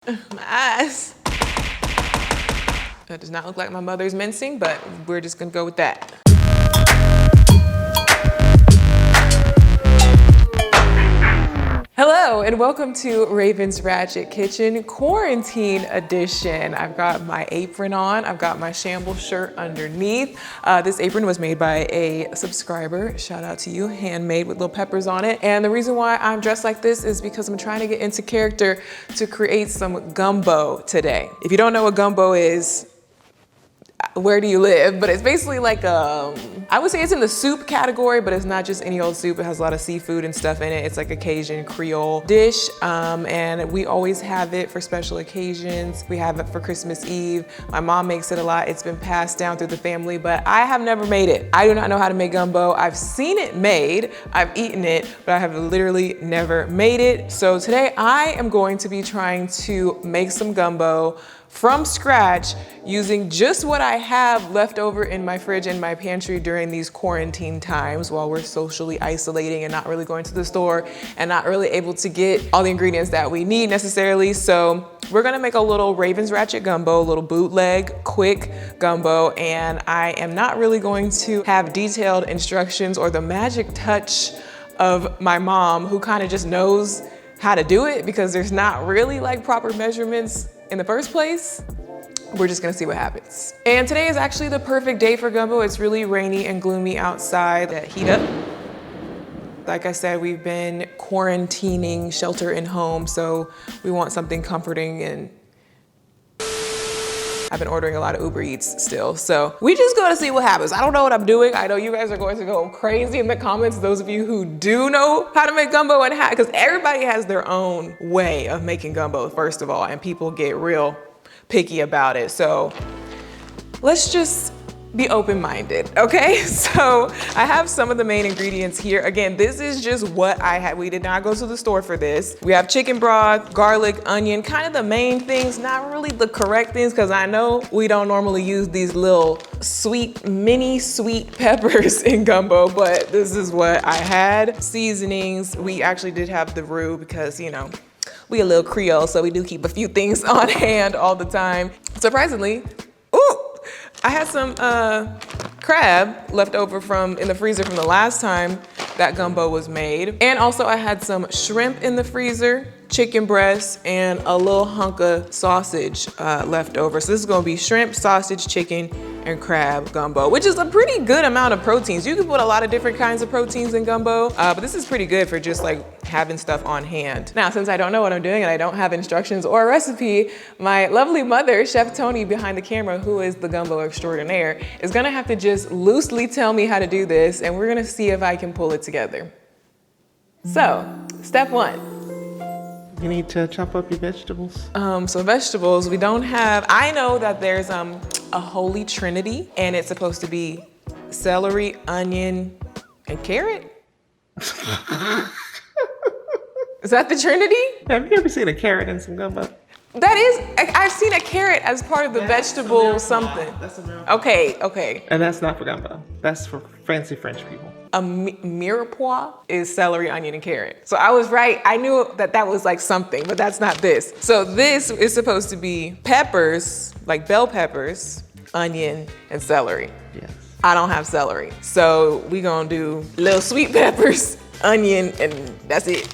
My eyes. That does not look like my mother's mincing, but we're just gonna go with that. Hello and welcome to Raven's Ratchet Kitchen Quarantine Edition. I've got my apron on, I've got my shambles shirt underneath. This apron was made by a subscriber, shout out to you, handmade with little peppers on it. And the reason why I'm dressed like this is because I'm trying to get into character to create some gumbo today. If you don't know what gumbo is, where do you live? But it's basically like I would say it's in the soup category, but it's not just any old soup. It has a lot of seafood and stuff in it. It's like a Cajun Creole dish, and we always have it for special occasions. We have it for Christmas Eve. My mom makes it a lot. It's been passed down through the family, but I have never made it. I do not know how to make gumbo. I've seen it made, I've eaten it, but I have literally never made it. So today I am going to be trying to make some gumbo from scratch using just what I have left over in my fridge and my pantry during these quarantine times while we're socially isolating and not really going to the store and not really able to get all the ingredients that we need necessarily. So we're gonna make a little Raven's Ratchet gumbo, a little bootleg, quick gumbo, and I am not really going to have detailed instructions or the magic touch of my mom, who kind of just knows how to do it because there's not really like proper measurements in the first place. We're just gonna see what happens. And today is actually the perfect day for gumbo. It's really rainy and gloomy outside. That heat up. Like I said, we've been quarantining, shelter in home, so we want something comforting, and I've been ordering a lot of Uber Eats still. So we just go to see what happens. I don't know what I'm doing. I know you guys are going to go crazy in the comments, those of you who do know how to make gumbo and how, because everybody has their own way of making gumbo, first of all, and people get real picky about it. So let's just be open-minded, okay? So I have some of the main ingredients here. Again, this is just what I had. We did not go to the store for this. We have chicken broth, garlic, onion, kind of the main things, not really the correct things, because I know we don't normally use these little sweet, mini sweet peppers in gumbo, but this is what I had. Seasonings, we actually did have the roux because, you know, we a little Creole, so we do keep a few things on hand all the time. Surprisingly, I had some crab left over in the freezer from the last time that gumbo was made. And also I had some shrimp in the freezer, chicken breast, and a little hunk of sausage left over. So this is gonna be shrimp, sausage, chicken, and crab gumbo, which is a pretty good amount of proteins. You can put a lot of different kinds of proteins in gumbo, but this is pretty good for just like having stuff on hand. Now, since I don't know what I'm doing and I don't have instructions or a recipe, my lovely mother, Chef Tony behind the camera, who is the gumbo extraordinaire, is gonna have to just loosely tell me how to do this, and we're gonna see if I can pull it together. So, step one. You need to chop up your vegetables. So vegetables, we don't have, I know that there's a holy trinity, and it's supposed to be celery, onion, and carrot. Is that the trinity? Have you ever seen a carrot in some gumbo? That is, I've seen a carrot as part of the vegetable something. That's a miracle. Okay. And that's not for gumbo. That's for fancy French people. A mirepoix is celery, onion, and carrot. So I was right. I knew that that was like something, but that's not this. So this is supposed to be peppers, like bell peppers, onion, and celery. Yes. I don't have celery. So we gonna do little sweet peppers, onion, and that's it.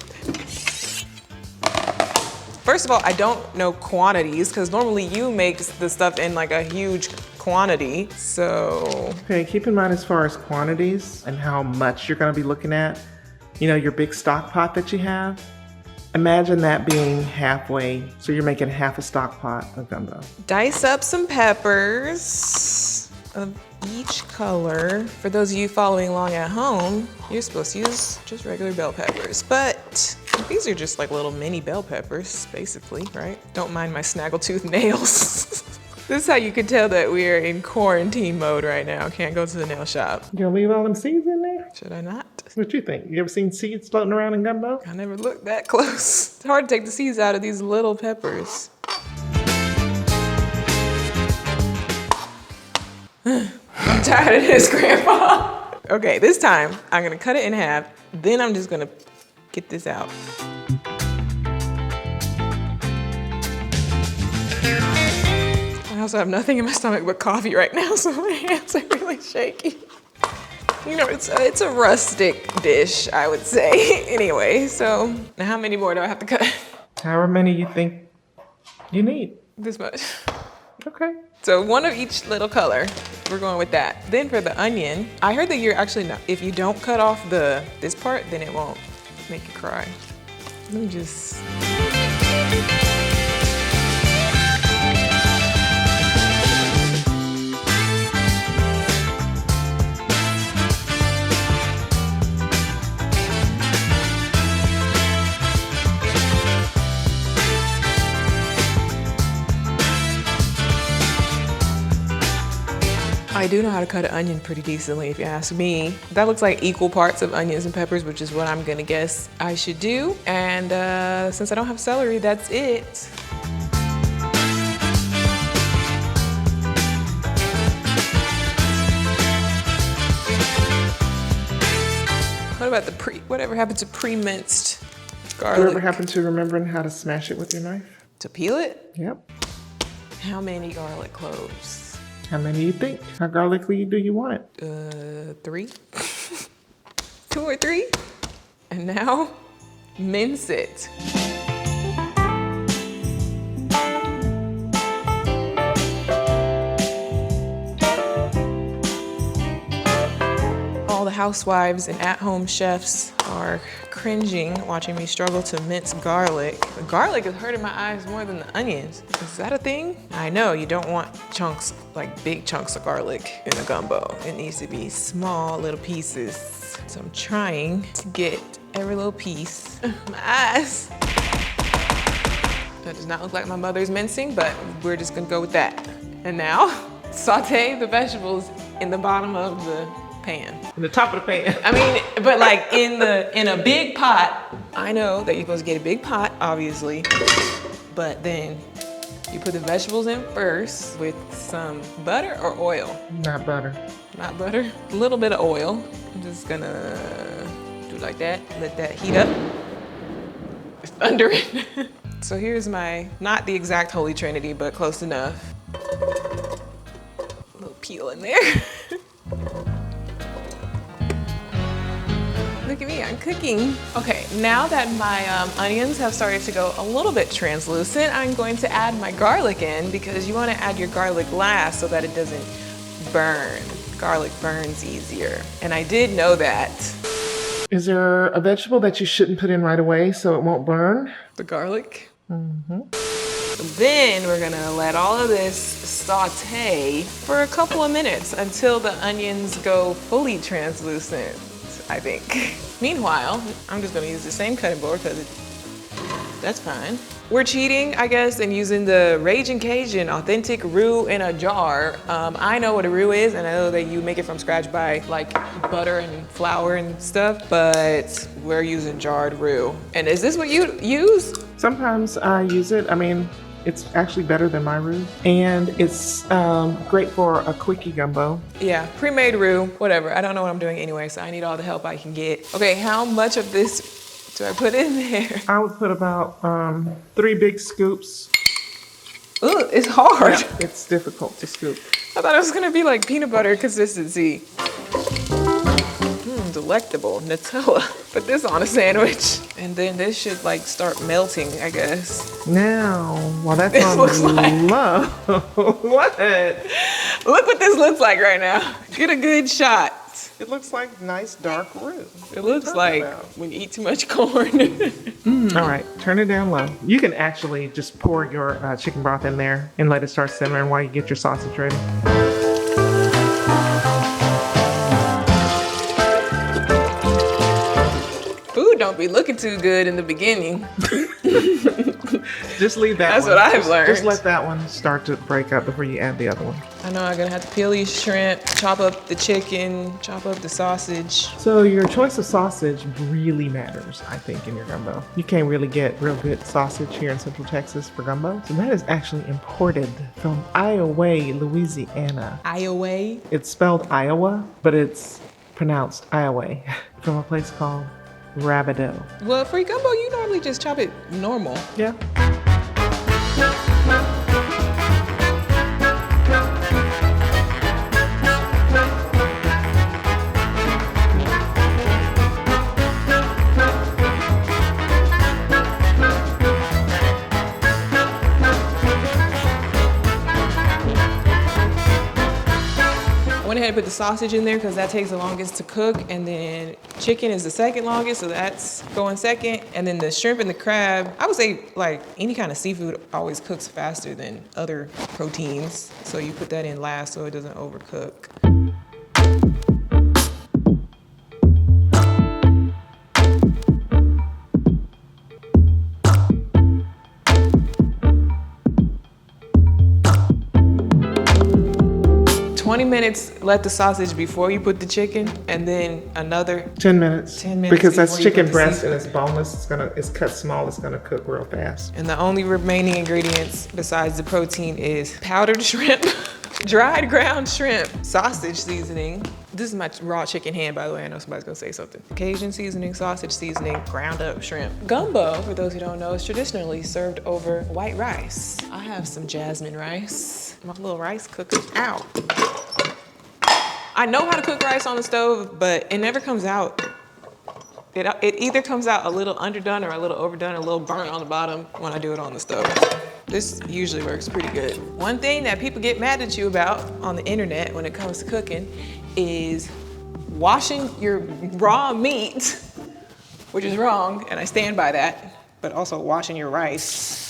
First of all, I don't know quantities because normally you make the stuff in like a huge quantity, so. Okay, keep in mind as far as quantities and how much you're gonna be looking at, you know, your big stock pot that you have, imagine that being halfway, so you're making half a stock pot of gumbo. Dice up some peppers of each color. For those of you following along at home, you're supposed to use just regular bell peppers, but these are just like little mini bell peppers, basically, right? Don't mind my snaggletooth nails. This is how you can tell that we are in quarantine mode right now. Can't go to the nail shop. You gonna leave all them seeds in there? Should I not? What you think? You ever seen seeds floating around in gumbo? I never looked that close. It's hard to take the seeds out of these little peppers. I'm tired of this, Grandpa. Okay, this time I'm gonna cut it in half. Then I'm just gonna get this out. also have nothing in my stomach but coffee right now, so my hands are really shaky. You know, it's a rustic dish, I would say. Anyway, so now how many more do I have to cut? However many you think you need. This much. Okay. So one of each little color. We're going with that. Then for the onion, I heard that you're actually not, if you don't cut off this part, then it won't make you cry. Let me just. I do know how to cut an onion pretty decently, if you ask me. That looks like equal parts of onions and peppers, which is what I'm gonna guess I should do. And since I don't have celery, that's it. What about whatever happened to pre-minced garlic? Whatever happened to remembering how to smash it with your knife? To peel it? Yep. How many garlic cloves? How many do you think? How garlicky do you want it? 3. 2 or 3. And now, mince it. All the housewives and at-home chefs are cringing watching me struggle to mince garlic. The garlic is hurting my eyes more than the onions. Is that a thing? I know you don't want chunks, like big chunks of garlic in a gumbo. It needs to be small little pieces. So I'm trying to get every little piece. My eyes. That does not look like my mother's mincing, but we're just gonna go with that. And now, saute the vegetables in the bottom of the pan. In the top of the pan. I mean, but like in a big pot. I know that you're supposed to get a big pot, obviously, but then you put the vegetables in first with some butter or oil? Not butter. Not butter? A little bit of oil. I'm just gonna do it like that. Let that heat up. It's under it. So here's my, not the exact Holy Trinity, but close enough. A little peel in there. Look at me, I'm cooking. Okay, now that my onions have started to go a little bit translucent, I'm going to add my garlic in because you want to add your garlic last so that it doesn't burn. Garlic burns easier, and I did know that. Is there a vegetable that you shouldn't put in right away so it won't burn? The garlic. Mm-hmm. Then we're gonna let all of this saute for a couple of minutes until the onions go fully translucent, I think. Meanwhile, I'm just gonna use the same cutting board because that's fine. We're cheating, I guess, and using the Ragin' Cajun authentic roux in a jar. I know what a roux is, and I know that you make it from scratch by like butter and flour and stuff, but we're using jarred roux. And is this what you use? Sometimes I use it. I mean, it's actually better than my roux. And it's great for a quickie gumbo. Yeah, pre-made roux, whatever. I don't know what I'm doing anyway, so I need all the help I can get. Okay, how much of this do I put in there? I would put about 3 big scoops. Ooh, it's hard. Yeah, it's difficult to scoop. I thought it was gonna be like peanut butter consistency. Delectable Nutella. Put this on a sandwich. And then this should like start melting, I guess. Now, while that's This on looks like- low, what? Look what this looks like right now. Get a good shot. It looks like nice dark roux. It looks like when you eat too much corn. All right, turn it down low. You can actually just pour your chicken broth in there and let it start simmering while you get your sausage ready. Food don't be looking too good in the beginning. Just leave that That's one. what I've learned. Just let that one start to break up before you add the other one. I know I'm gonna have to peel these shrimp, chop up the chicken, chop up the sausage. So your choice of sausage really matters, I think, in your gumbo. You can't really get real good sausage here in Central Texas for gumbo. So that is actually imported from Iowa, Louisiana. Iowa? It's spelled Iowa, but it's pronounced Iowa from a place called Rabideau. Well, for gumbo, you normally just chop it normal. Yeah. went ahead and put the sausage in there because that takes the longest to cook, and then chicken is the second longest, so that's going second. And then the shrimp and the crab, I would say like any kind of seafood always cooks faster than other proteins. So you put that in last so it doesn't overcook. 20 minutes, let the sausage before you put the chicken, and then another 10 minutes. 10 minutes because that's before you chicken put the breast and seafood. it's boneless. It's cut small. It's gonna cook real fast. And the only remaining ingredients besides the protein is powdered shrimp, dried ground shrimp, sausage seasoning. This is my raw chicken hand, by the way. I know somebody's gonna say something. Cajun seasoning, sausage seasoning, ground up shrimp. Gumbo, for those who don't know, is traditionally served over white rice. I have some jasmine rice. My little rice cooker. Ow. I know how to cook rice on the stove, but it never comes out. It either comes out a little underdone or a little overdone, or a little burnt on the bottom when I do it on the stove. This usually works pretty good. One thing that people get mad at you about on the internet when it comes to cooking is washing your raw meat, which is wrong, and I stand by that, but also washing your rice.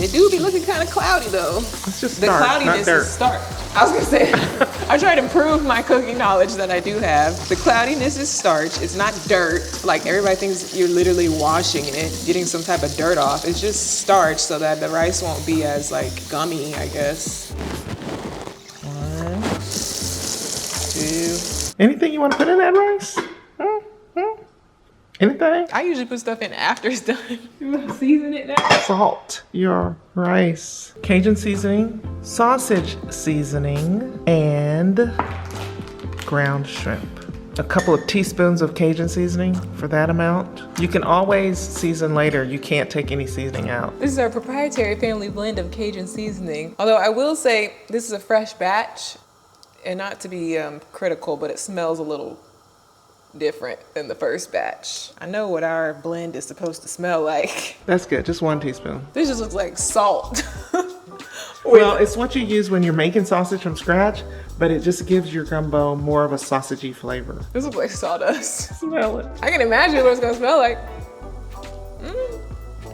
It do be looking kind of cloudy though. It's just The starch, cloudiness not dirt. is starch. I was gonna say, I try to prove my cooking knowledge that I do have. The cloudiness is starch. It's not dirt. Like everybody thinks you're literally washing it, getting some type of dirt off. It's just starch so that the rice won't be as like gummy, I guess. 1, 2. Anything you want to put in that rice? Anything? I usually put stuff in after it's done. You want to season it now? Salt your rice. Cajun seasoning, sausage seasoning, and ground shrimp. A couple of teaspoons of Cajun seasoning for that amount. You can always season later. You can't take any seasoning out. This is our proprietary family blend of Cajun seasoning. Although I will say this is a fresh batch, and not to be critical, but it smells a little different than the first batch. I know what our blend is supposed to smell like. That's good, just 1 teaspoon. This just looks like salt. Well, it's what you use when you're making sausage from scratch, but it just gives your gumbo more of a sausagey flavor. This looks like sawdust. Smell it. I can imagine what it's gonna smell like.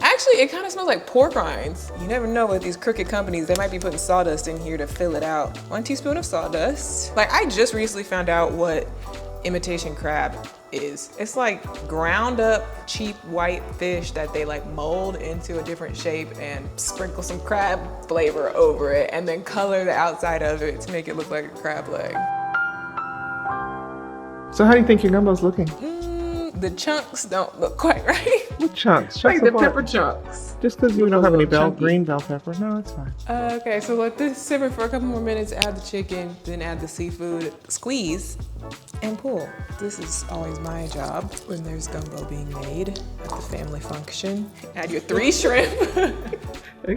Actually, it kind of smells like pork rinds. You never know with these crooked companies, they might be putting sawdust in here to fill it out. 1 teaspoon of sawdust. Like, I just recently found out what imitation crab is. It's like ground up cheap white fish that they like mold into a different shape and sprinkle some crab flavor over it and then color the outside of it to make it look like a crab leg. So how do you think your gumbo's looking? The chunks don't look quite right. What chunks? Like Chunks the of what? pepper chunks. Just because you don't have any Chunky. green bell pepper. No, it's fine. Okay, so let this simmer for a couple more minutes, add the chicken, then add the seafood, squeeze, and pull. This is always my job when there's gumbo being made at the family function. Add your 3 shrimp.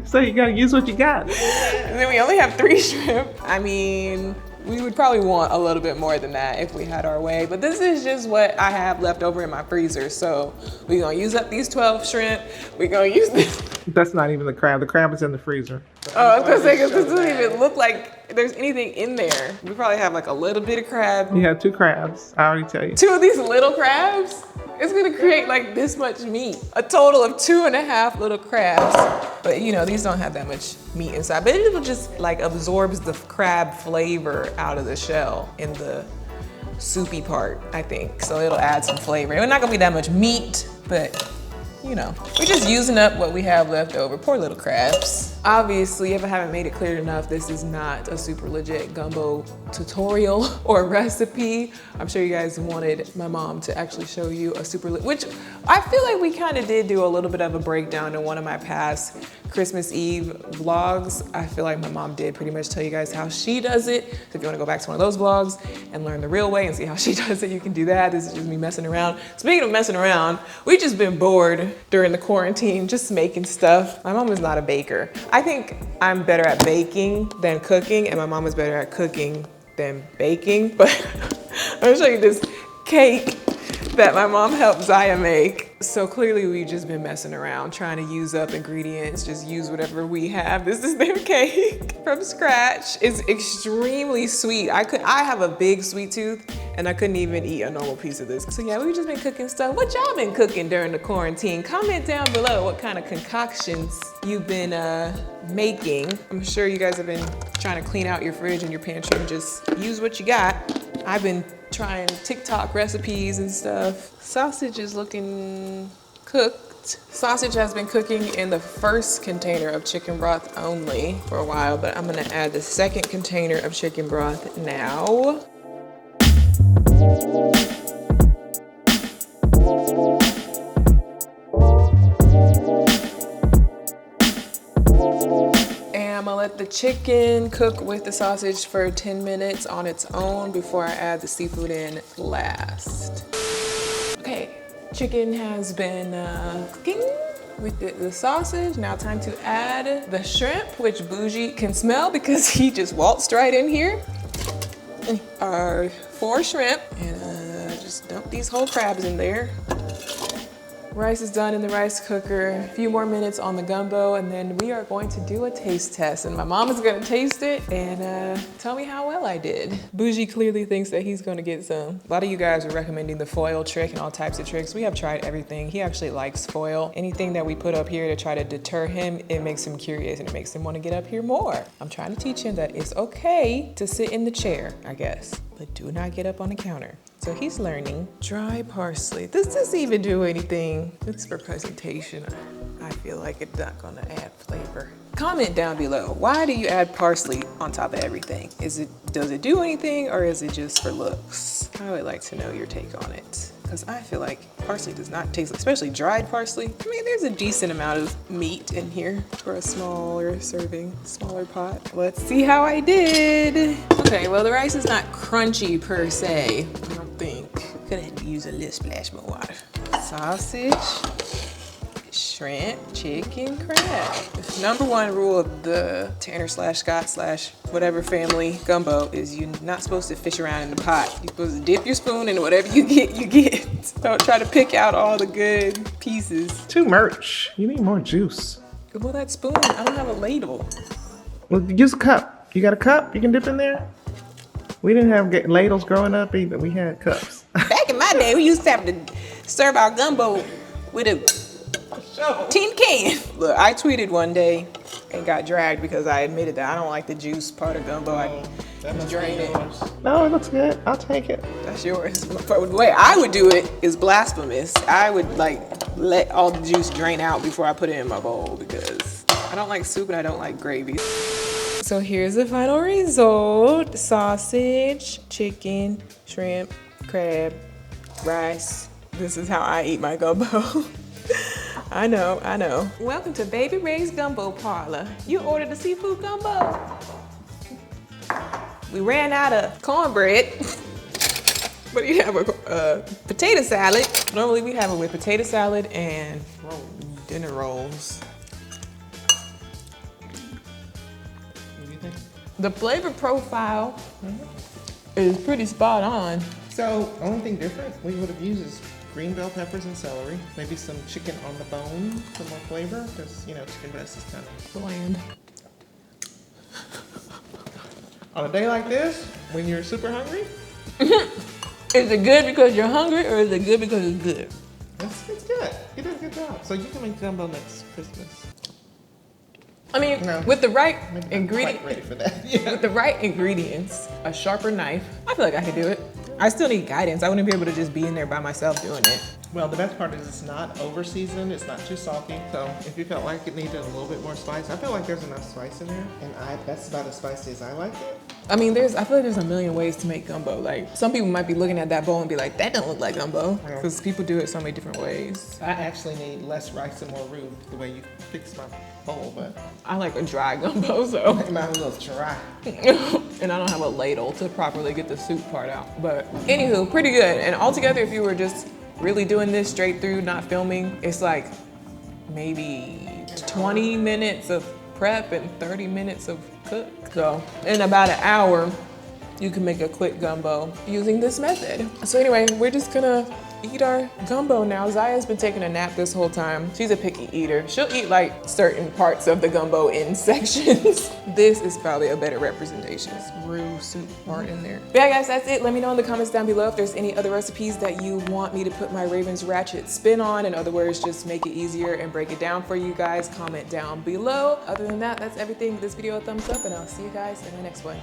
So you gotta use what you got. And then we only have 3 shrimp. I mean, we would probably want a little bit more than that if we had our way, but this is just what I have left over in my freezer. So we're gonna use up these 12 shrimp. We're gonna use this. That's not even the crab. The crab is in the freezer. Oh, I was gonna say, because this doesn't even look like there's anything in there. We probably have like a little bit of crab. You have 2 crabs. I already tell you. 2 of these little crabs, it's gonna create like this much meat. A total of 2.5 little crabs. But you know, these don't have that much meat inside, but it will just like absorbs the crab flavor out of the shell in the soupy part, I think. So it'll add some flavor. It's not gonna be that much meat, but you know, we're just using up what we have left over. Poor little crabs. Obviously, if I haven't made it clear enough, this is not a super legit gumbo tutorial or recipe. I'm sure you guys wanted my mom to actually show you a which I feel like we kind of did do a little bit of a breakdown in one of my past Christmas Eve vlogs. I feel like my mom did pretty much tell you guys how she does it. So if you want to go back to one of those vlogs and learn the real way and see how she does it, you can do that. This is just me messing around. Speaking of messing around, we've just been bored during the quarantine, just making stuff. My mom is not a baker. I think I'm better at baking than cooking, and my mom is better at cooking than baking. But I'm gonna show you this cake that my mom helped Ziya make. So clearly we've just been messing around, trying to use up ingredients, just use whatever we have. This is their cake from scratch. It's extremely sweet. I have a big sweet tooth and I couldn't even eat a normal piece of this. So yeah, we've just been cooking stuff. What y'all been cooking during the quarantine? Comment down below what kind of concoctions you've been making. I'm sure you guys have been trying to clean out your fridge and your pantry and just use what you got. I've been trying TikTok recipes and stuff. Sausage is looking cooked. Sausage has been cooking in the first container of chicken broth only for a while, but I'm gonna add the second container of chicken broth now. I'm gonna let the chicken cook with the sausage for 10 minutes on its own before I add the seafood in last. Okay, chicken has been cooking with the sausage. Now time to add the shrimp, which Bougie can smell because he just waltzed right in here. Our 4 shrimp, and just dump these whole crabs in there. Rice is done in the rice cooker. A few more minutes on the gumbo, and then we are going to do a taste test. And my mom is gonna taste it and tell me how well I did. Bougie clearly thinks that he's gonna get some. A lot of you guys are recommending the foil trick and all types of tricks. We have tried everything. He actually likes foil. Anything that we put up here to try to deter him, it makes him curious and it makes him wanna get up here more. I'm trying to teach him that it's okay to sit in the chair, I guess, but do not get up on the counter. So he's learning. Dry parsley. Does this even do anything? It's for presentation. I feel like it's not gonna add flavor. Comment down below, why do you add parsley on top of everything? Does it do anything or is it just for looks? I would like to know your take on it. Because I feel like parsley does not taste, especially dried parsley. I mean, there's a decent amount of meat in here for a smaller serving, smaller pot. Let's see how I did. Okay, well, the rice is not crunchy per se, I don't think. Gonna have to use a little splash more water. Sausage, shrimp, chicken, crab. The #1 rule of the Tanner/Scott/whatever family gumbo is you're not supposed to fish around in the pot. You're supposed to dip your spoon in whatever you get, you get. Don't try to pick out all the good pieces. Too much. You need more juice. Well, that spoon, I don't have a ladle. Well, use a cup. You got a cup you can dip in there? We didn't have ladles growing up either. We had cups. Back in my day, we used to have to serve our gumbo with a tin can. Look, I tweeted one day and got dragged because I admitted that I don't like the juice part of gumbo. I drain it. No, it looks good. I'll take it. That's yours. The way I would do it is blasphemous. I would like let all the juice drain out before I put it in my bowl because I don't like soup and I don't like gravy. So here's the final result. Sausage, chicken, shrimp, crab, rice. This is how I eat my gumbo. I know. Welcome to Baby Ray's Gumbo Parlor. You ordered the seafood gumbo. We ran out of cornbread. But you have a potato salad. Normally we have it with potato salad and dinner rolls. The flavor profile is pretty spot on. So, only thing different we would have used is green bell peppers and celery. Maybe some chicken on the bone for more flavor, because, you know, chicken breast is kind of Bland. On a day like this, when you're super hungry, Is it good because you're hungry or is it good because it's good? it's good. You did a good job. So you can make gumbo next Christmas. I mean, No. with the right Maybe not ingredient, quite ready for that. Yeah. with the right ingredients, a sharper knife, I feel like I could do it. I still need guidance. I wouldn't be able to just be in there by myself doing it. Well, the best part is it's not over seasoned, it's not too salty. So if you felt like it needed a little bit more spice, I feel like there's enough spice in there. And that's about as spicy as I like it. I mean, I feel like there's a million ways to make gumbo. Like, some people might be looking at that bowl and be like, that don't look like gumbo. Because people do it so many different ways. I actually need less rice and more roux the way you fix my bowl, but I like a dry gumbo, so. mine was a little dry. And I don't have a ladle to properly get the soup part out. But anywho, pretty good. And altogether, if you were just really doing this straight through, not filming, it's like maybe 20 minutes of prep and 30 minutes of cook. So in about an hour, you can make a quick gumbo using this method. So anyway, we're just gonna eat our gumbo now. Ziya's been taking a nap this whole time. She's a picky eater. She'll eat like certain parts of the gumbo in sections. This is probably a better representation. This roux soup part in there. But yeah guys, that's it. Let me know in the comments down below if there's any other recipes that you want me to put my Raven's Ratchet spin on. In other words, just make it easier and break it down for you guys. Comment down below. Other than that, that's everything. This video a thumbs up and I'll see you guys in the next one.